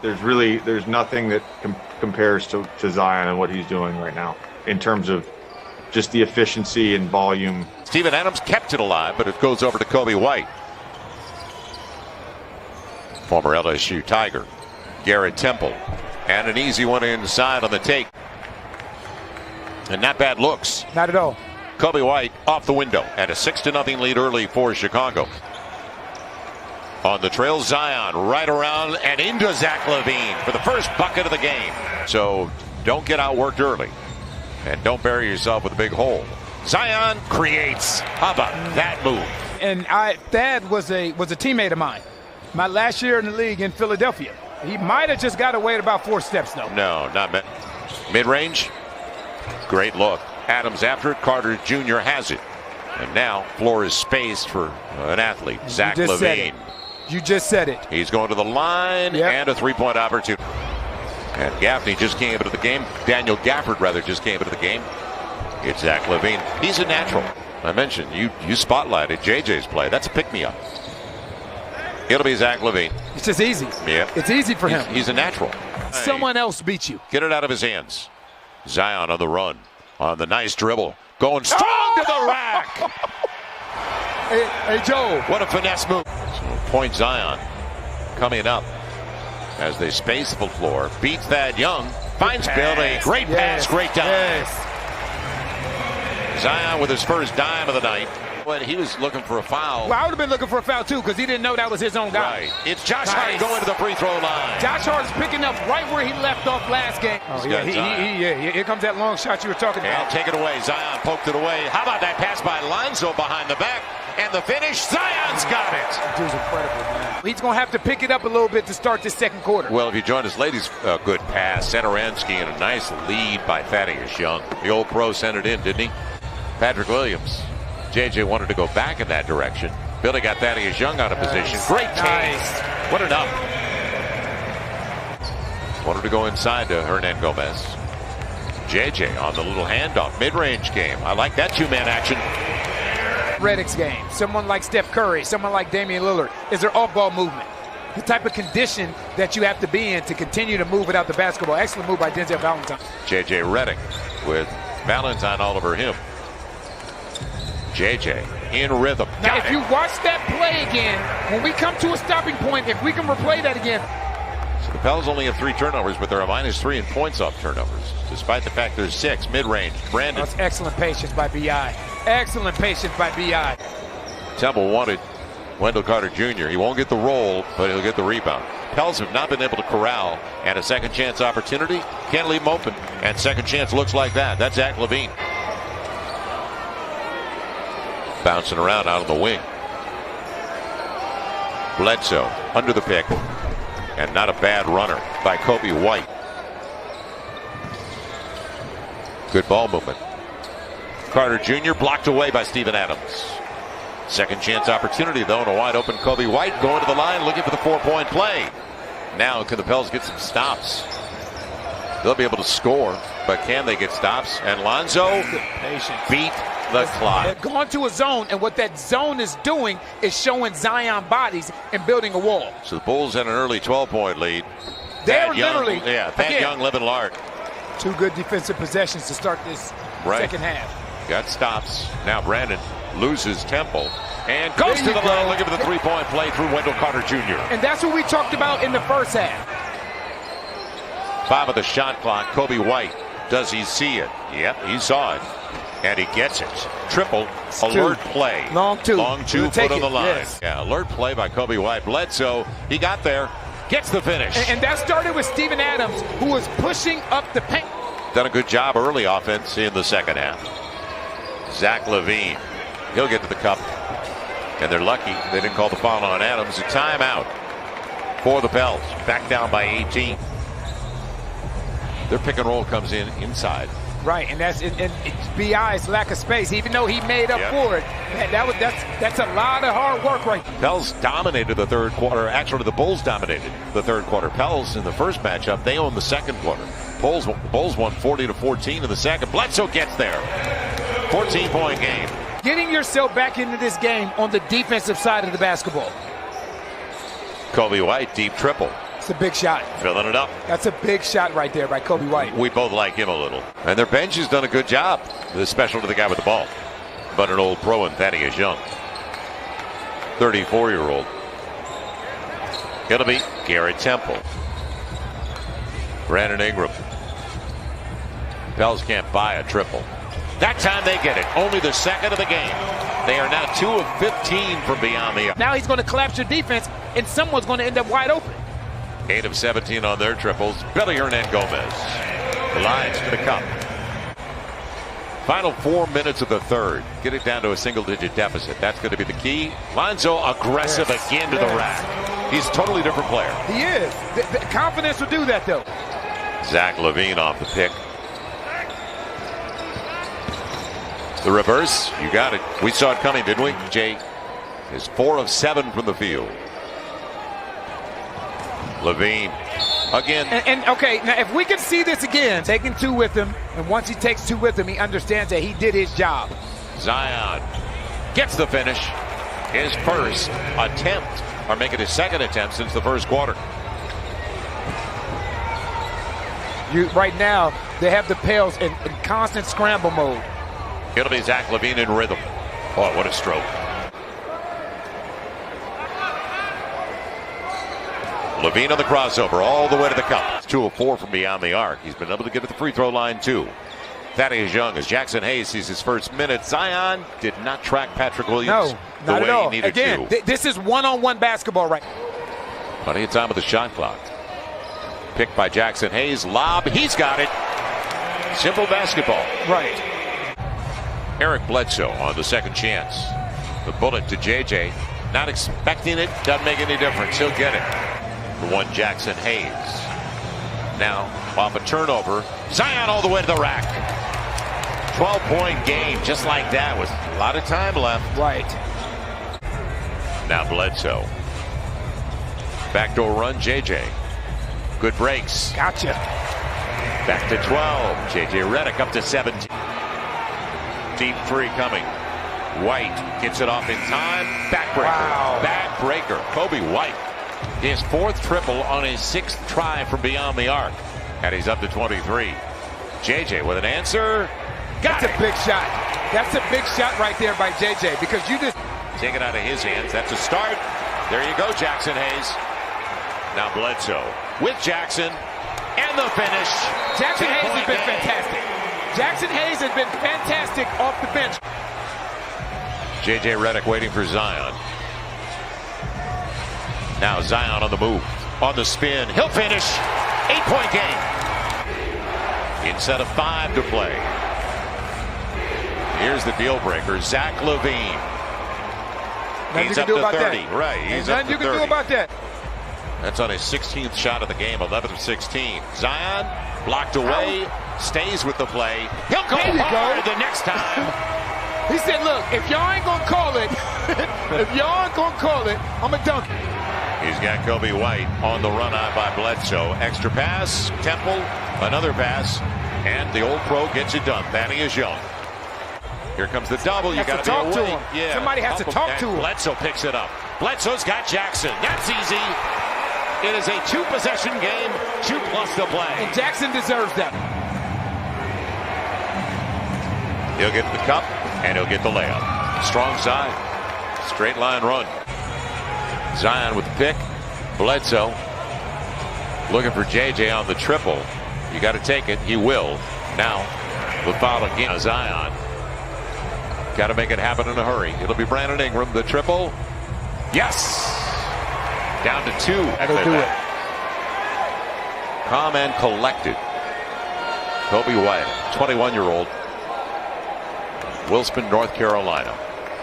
there's nothing that compares to Zion and what he's doing right now in terms of just the efficiency and volume. Steven Adams kept it alive, but it goes over to Kobe White. Former LSU Tiger, Garrett Temple, and an easy one inside on the take. And not bad looks. Not at all. Kobe White off the window and a 6-0 lead early for Chicago. On the trail, Zion right around and into Zach LaVine for the first bucket of the game. So don't get outworked early and don't bury yourself with a big hole. Zion creates. How about that move? And Thad was a teammate of mine. My last year in the league in Philadelphia. He might have just got away at about 4 steps, though. No, not mid-range. Great look. Adams after it. Carter Jr. has it. And now floor is spaced for an athlete, Zach LaVine. You just said it. He's going to the line and a three-point opportunity. And Gaffney just came into the game. Daniel Gafford, rather, just came into the game. It's Zach LaVine. He's a natural. I mentioned, you spotlighted JJ's play. That's a pick-me-up. It'll be Zach LaVine. It's just easy. Yeah. It's easy for him. He's a natural. Someone else beat you. Get it out of his hands. Zion on the run. On the nice dribble. Going strong to the rack. Hey, Joe. What a finesse move. So point Zion coming up as they space the floor. Beats Thad Young. Finds Billy. Great pass. Great dime. Zion with his first dime of the night. When he was looking for a foul. Well, I would have been looking for a foul, too, because he didn't know that was his own guy. Right. It's Josh Hart going to the free throw line. Josh Hart is picking up right where he left off last game. Oh, here comes that long shot you were talking about. And take it away. Zion poked it away. How about that pass by Lonzo behind the back? And the finish, Zion's got it. Dude's incredible, man. He's going to have to pick it up a little bit to start this second quarter. Well, if you join us, ladies, good pass. Centeransky and a nice lead by Thaddeus Young. The old pro sent it in, didn't he? Patrick Williams. JJ wanted to go back in that direction. Billy got Thaddeus Young out of position. Great case. What an up. Wanted to go inside to Hernan Gomez. JJ on the little handoff. Mid-range game. I like that two-man action. Redick's game. Someone like Steph Curry, someone like Damian Lillard. Is there off-ball movement? The type of condition that you have to be in to continue to move without the basketball. Excellent move by Denzel Valentine. JJ Redick with Valentine all over him. JJ in rhythm. Now, if you watch that play again, when we come to a stopping point, if we can replay that again. So the Pels only have 3 turnovers, but they're a -3 in points off turnovers, despite the fact there's 6 mid-range. Brandon. That's excellent patience by B.I. Excellent patience by B.I. Temple wanted Wendell Carter Jr. He won't get the roll, but he'll get the rebound. Pels have not been able to corral, and a second chance opportunity. Can't leave him open. And second chance looks like that. That's Zach LaVine. Bouncing around out on the wing. Bledsoe under the pick. And not a bad runner by Kobe White. Good ball movement. Carter Jr. blocked away by Steven Adams. Second chance opportunity, though, and a wide open Kobe White going to the line looking for the 4-point play. Now can the Pels get some stops? They'll be able to score, but can they get stops? And Lonzo beat the clock. They've gone to a zone, and what that zone is doing is showing Zion bodies and building a wall. So the Bulls had an early 12-point lead. They're literally, Thad Young living large. 2 good defensive possessions to start this second half. Got stops. Now Brandon loses Temple and goes to the line looking for the 3-point play through Wendell Carter Jr. And that's what we talked about in the first half. 5 of the shot clock. Kobe White. Does he see it? Yep, he saw it. And he gets it. Triple alert play. Long two. Long 2 put on the line. Yes. Yeah, alert play by Kobe White. Bledsoe, he got there. Gets the finish. And that started with Steven Adams, who was pushing up the paint. Done a good job early offense in the second half. Zach LaVine. He'll get to the cup. And they're lucky they didn't call the foul on Adams. A timeout for the Pels. Back down by 18. Their pick and roll comes in inside. Right, and that's B.I.'s lack of space. Even though he made up for it, that's a lot of hard work right there. Pels dominated the third quarter. Actually, the Bulls dominated the third quarter. Pels in the first matchup, they owned the second quarter. Bulls won 40-14 in the second. Bledsoe gets there. 14-point game. Getting yourself back into this game on the defensive side of the basketball. Kobe White, deep triple. It's a big shot. Filling it up. That's a big shot right there by Kobe White. We both like him a little. And their bench has done a good job. The special to the guy with the ball. But an old pro in Thaddeus Young. 34-year-old. Gonna be Garrett Temple. Brandon Ingram. Pels can't buy a triple. That time they get it. Only the second of the game. They are now 2 of 15 from beyond the arc. Now he's going to collapse your defense, and someone's going to end up wide open. 8 of 17 on their triples. Billy Hernangomez. The line's to the cup. Final 4 minutes of the third. Get it down to a single-digit deficit. That's going to be the key. Lonzo aggressive again to the rack. He's a totally different player. He is. The confidence will do that, though. Zach LaVine off the pick. The reverse, you got it. We saw it coming, didn't we? Jay is 4 of 7 from the field. LaVine again. And okay, now if we can see this again, taking 2 with him, and once he takes 2 with him, he understands that he did his job. Zion gets the finish. His first attempt, or make it his second attempt since the first quarter. Right now, they have the Pels in constant scramble mode. It'll be Zach LaVine in rhythm. Oh, what a stroke. LaVine on the crossover all the way to the cup. 2 of 4 from beyond the arc. He's been able to get to the free throw line too. Thaddeus Young as Jackson Hayes sees his first minute. Zion did not track Patrick Williams the way he needed Again, to. This is one-on-one basketball right. Plenty of time with the shot clock. Picked by Jackson Hayes. Lob. He's got it. Simple basketball. Right. Eric Bledsoe on the second chance. The bullet to JJ. Not expecting it. Doesn't make any difference. He'll get it. The one Jackson Hayes. Now off a turnover. Zion all the way to the rack. 12-point game just like that with a lot of time left. Right. Now Bledsoe. Backdoor run JJ. Good breaks. Gotcha. Back to 12. JJ Redick up to 17. Deep 3 coming. White gets it off in time. Backbreaker. Wow. Backbreaker. Kobe White. His 4th triple on his 6th try from beyond the arc. And he's up to 23. JJ with an answer. That's a big shot. That's a big shot right there by JJ because you just take it out of his hands. That's a start. There you go, Jackson Hayes. Now Bledsoe with Jackson. And the finish. Jackson Hayes has been fantastic. Jackson Hayes has been fantastic off the bench. JJ Redick waiting for Zion. Now Zion on the move. On the spin. He'll finish. 8-point game. Instead of 5 to play. Here's the deal breaker. Zach LaVine. He's up to 30. Right. He's up to 30. Nothing you can do about that. That's on his 16th shot of the game. 11th of 16. Zion blocked away. Stays with the play. He'll go hard the next time. He said, look, if y'all ain't going to call it, I'm going to dunk it. He's got Kobe White on the run out by Bledsoe. Extra pass. Temple. Another pass. And the old pro gets it done. Thaddeus Young. Here comes the double. You got to talk be to awake. him. Yeah. Somebody has to talk to him. Bledsoe picks it up. Bledsoe's got Jackson. That's easy. It is a 2-possession game. 2 plus the play. And Jackson deserves that. He'll get the cup, and he'll get the layup. Strong side. Straight line run. Zion with the pick. Bledsoe looking for JJ on the triple. You got to take it. He will. Now, the foul again. Zion. Got to make it happen in a hurry. It'll be Brandon Ingram. The triple. Yes. Down to 2. That'll do it. Calm and collected. Kobe White, 21-year-old. Wilson, North Carolina.